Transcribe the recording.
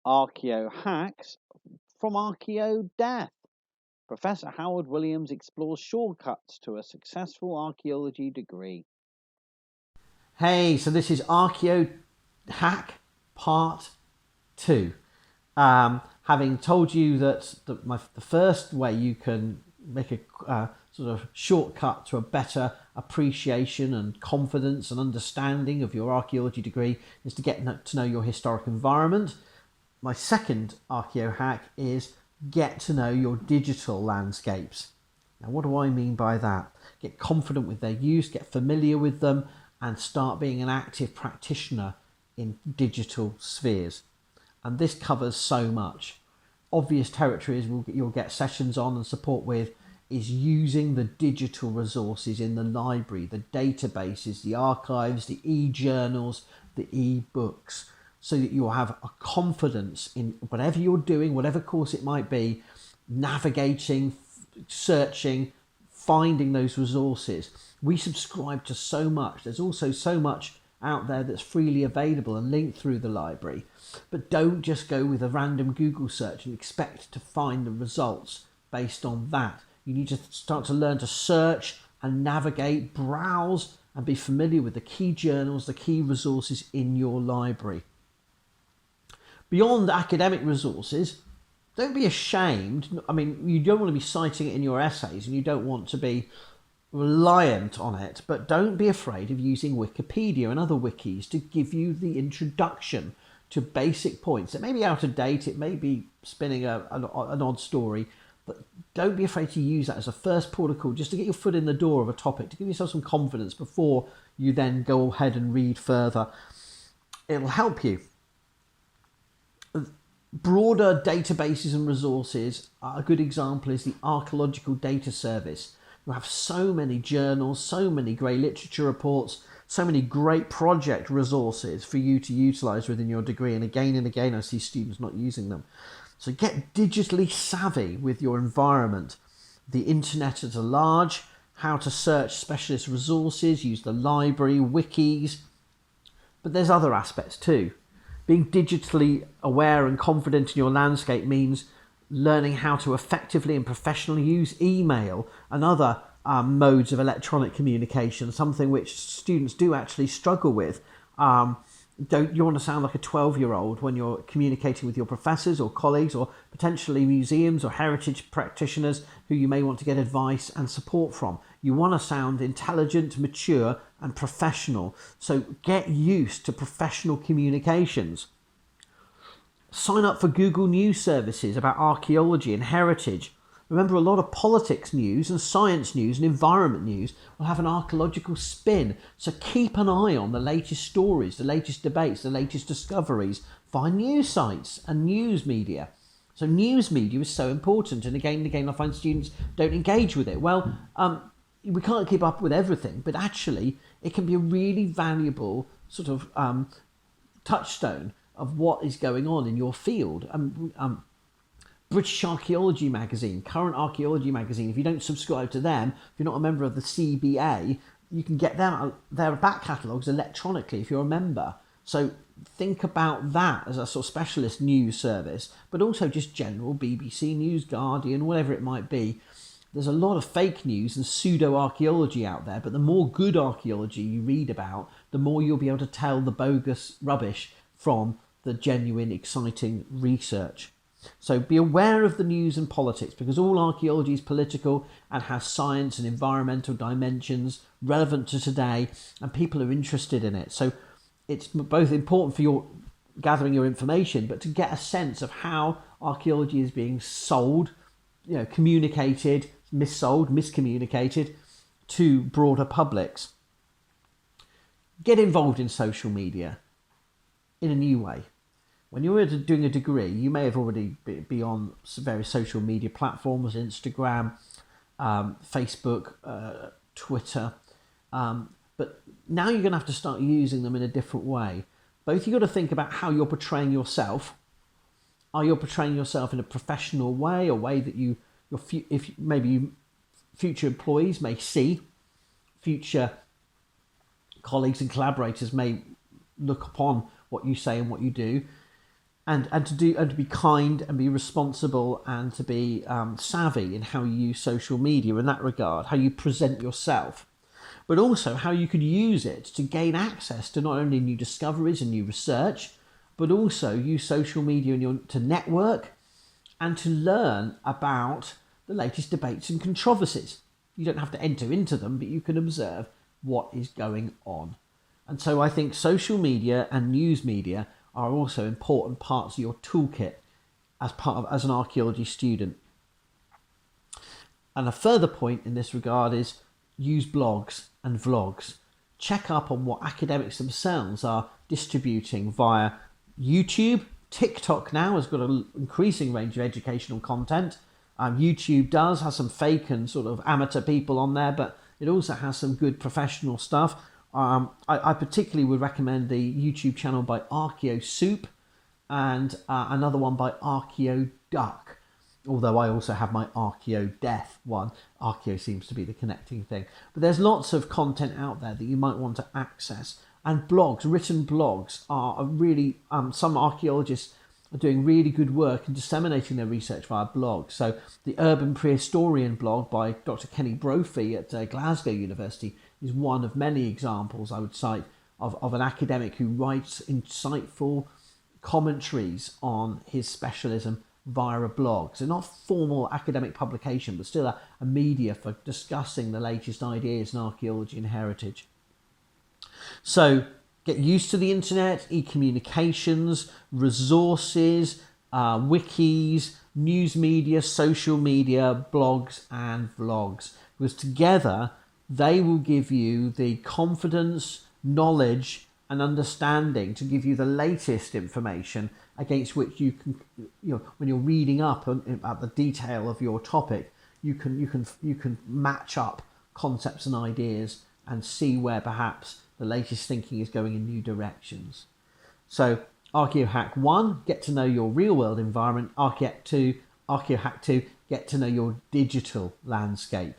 Archaeo-Hacks from Archaeo-Death. Professor Howard Williams explores shortcuts to a successful archaeology degree. Hey, so this is Archaeo-Hack Part 2. Having told you that the first way you can make a sort of shortcut to a better appreciation and confidence and understanding of your archaeology degree is to get to know your historic environment. My second Archaeo-Hack is get to know your digital landscapes. Now, what do I mean by that? Get confident with their use, get familiar with them, and start being an active practitioner in digital spheres. And this covers so much. Obvious territories you'll get sessions on and support with is using the digital resources in the library, the databases, the archives, the e-journals, the e-books, so that you'll have a confidence in whatever you're doing, whatever course it might be, navigating, searching, finding those resources. We subscribe to so much. There's also so much out there that's freely available and linked through the library. But don't just go with a random Google search and expect to find the results based on that. You need to start to learn to search and navigate, browse, and be familiar with the key journals, the key resources in your library. Beyond academic resources, don't be ashamed. I mean, you don't want to be citing it in your essays and you don't want to be reliant on it, but don't be afraid of using Wikipedia and other wikis to give you the introduction to basic points. It may be out of date, it may be spinning an odd story, but don't be afraid to use that as a first port of call, just to get your foot in the door of a topic, to give yourself some confidence before you then go ahead and read further. It'll help you. Broader databases and resources, a good example is the Archaeological Data Service. You have so many journals, so many great literature reports, so many great project resources for you to utilise within your degree. And again, I see students not using them. So get digitally savvy with your environment. The internet at large, how to search specialist resources, use the library, wikis. But there's other aspects too. Being digitally aware and confident in your landscape means learning how to effectively and professionally use email and other modes of electronic communication, something which students do actually struggle with. Don't you want to sound like a 12-year-old when you're communicating with your professors or colleagues or potentially museums or heritage practitioners who you may want to get advice and support from. You want to sound intelligent, mature and professional. So get used to professional communications. Sign up for Google News services about archaeology and heritage. Remember, a lot of politics news and science news and environment news will have an archaeological spin. So keep an eye on the latest stories, the latest debates, the latest discoveries via news sites and news media. So news media is so important. And again, I find students don't engage with it. Well, we can't keep up with everything, but actually it can be a really valuable sort of touchstone of what is going on in your field. British Archaeology magazine, Current Archaeology magazine, if you don't subscribe to them, if you're not a member of the CBA, you can get their back catalogues electronically if you're a member. So think about that as a sort of specialist news service, but also just general BBC News, Guardian, whatever it might be. There's a lot of fake news and pseudo-archaeology out there, but the more good archaeology you read about, the more you'll be able to tell the bogus rubbish from the genuine, exciting research. So be aware of the news and politics, because all archaeology is political and has science and environmental dimensions relevant to today, and people are interested in it. So it's both important for your gathering your information, but to get a sense of how archaeology is being sold, communicated, missold, miscommunicated to broader publics. Get involved in social media in a new way. When you're doing a degree, you may have already be on various social media platforms, Instagram, Facebook, Twitter, but now you're going to have to start using them in a different way. Both you've got to think about how you're portraying yourself. Are you portraying yourself in a professional way, a way that future employees may see, future colleagues and collaborators may look upon what you say and what you do? and to be kind and be responsible and to be savvy in how you use social media in that regard, how you present yourself, but also how you could use it to gain access to not only new discoveries and new research, but also use social media to network and to learn about the latest debates and controversies. You don't have to enter into them, but you can observe what is going on. And so I think social media and news media are also important parts of your toolkit as an archaeology student. And a further point in this regard is use blogs and vlogs. Check up on what academics themselves are distributing via YouTube. TikTok now has got an increasing range of educational content. YouTube does have some fake and sort of amateur people on there, but it also has some good professional stuff. I particularly would recommend the YouTube channel by Archaeo and another one by Archaeo-Duck, although I also have my Archaeo-Death one. Archaeo seems to be the connecting thing. But there's lots of content out there that you might want to access. And blogs, written blogs, are really, some archaeologists are doing really good work in disseminating their research via blogs. So the Urban Prehistorian blog by Dr. Kenny Brophy at Glasgow University is one of many examples I would cite of an academic who writes insightful commentaries on his specialism via a blog. So not formal academic publication, but still a media for discussing the latest ideas in archaeology and heritage. So get used to the internet, e-communications, resources, wikis, news media, social media, blogs and vlogs, because together they will give you the confidence, knowledge and understanding to give you the latest information against which you can, when you're reading up about the detail of your topic, you can match up concepts and ideas and see where perhaps the latest thinking is going in new directions. So Archaeo-Hack 1, get to know your real world environment. Archaeo-Hack 2, get to know your digital landscape.